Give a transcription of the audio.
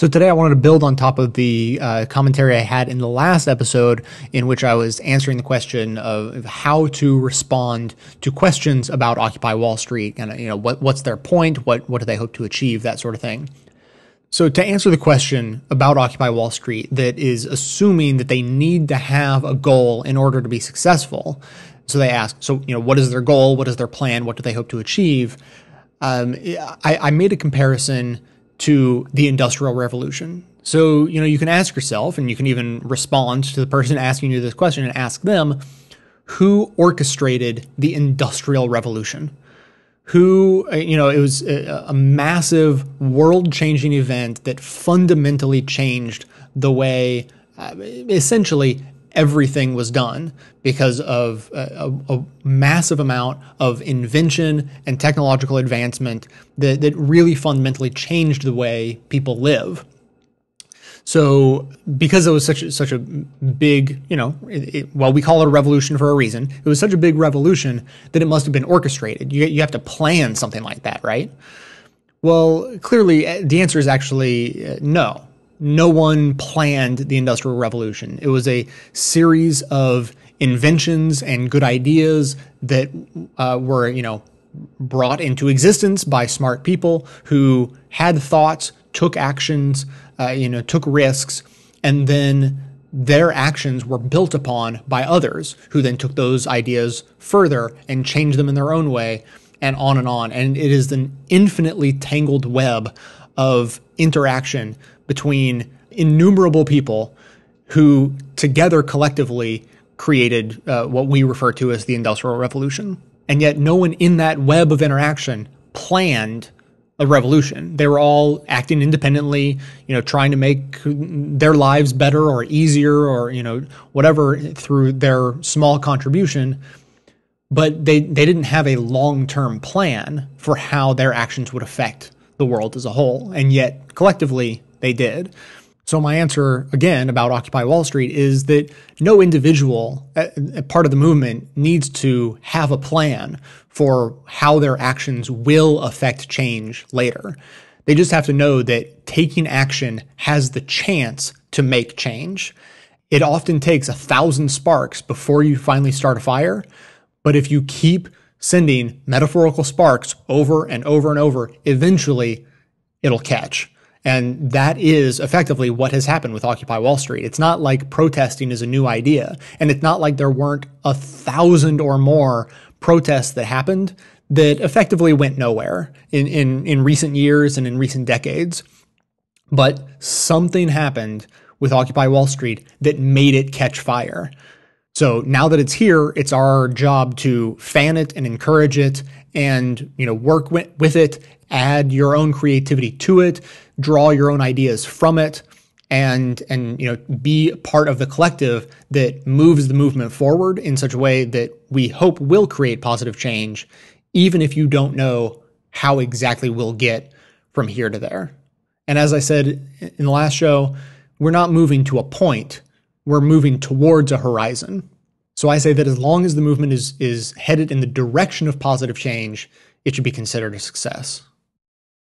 So today I wanted to build on top of the commentary I had in the last episode, in which I was answering the question of how to respond to questions about Occupy Wall Street, and what's their point, what do they hope to achieve, that sort of thing. So to answer the question about Occupy Wall Street that is assuming that they need to have a goal in order to be successful, so they ask, what is their goal, what is their plan, what do they hope to achieve? I made a comparison to the Industrial Revolution. So, you can ask yourself, and you can even respond to the person asking you this question and ask them, who orchestrated the Industrial Revolution? It was a massive world-changing event that fundamentally changed the way, essentially, everything was done because of a massive amount of invention and technological advancement that really fundamentally changed the way people live. So because it was such a big, we call it a revolution for a reason. It was such a big revolution that it must have been orchestrated. You have to plan something like that, right? Well, clearly the answer is actually no. No one planned the Industrial Revolution. It was a series of inventions and good ideas that were, brought into existence by smart people who had thoughts, took actions, took risks, and then their actions were built upon by others who then took those ideas further and changed them in their own way, and on and on. And it is an infinitely tangled web of interaction between innumerable people who together collectively created what we refer to as the Industrial Revolution. And yet no one in that web of interaction planned a revolution. They were all acting independently, trying to make their lives better or easier or, whatever through their small contribution. But they didn't have a long-term plan for how their actions would affect the world as a whole. And yet collectively they did. So my answer, again, about Occupy Wall Street is that no individual part of the movement needs to have a plan for how their actions will affect change later. They just have to know that taking action has the chance to make change. It often takes 1,000 sparks before you finally start a fire, but if you keep sending metaphorical sparks over and over and over, eventually it'll catch. And that is effectively what has happened with Occupy Wall Street. It's not like protesting is a new idea. And it's not like there weren't 1,000 or more protests that happened that effectively went nowhere in recent years and in recent decades. But something happened with Occupy Wall Street that made it catch fire. So now that it's here, it's our job to fan it and encourage it and, work with it, add your own creativity to it, draw your own ideas from it, and be part of the collective that moves the movement forward in such a way that we hope will create positive change, even if you don't know how exactly we'll get from here to there. And as I said in the last show, we're not moving to a point, we're moving towards a horizon. So I say that as long as the movement is headed in the direction of positive change, it should be considered a success.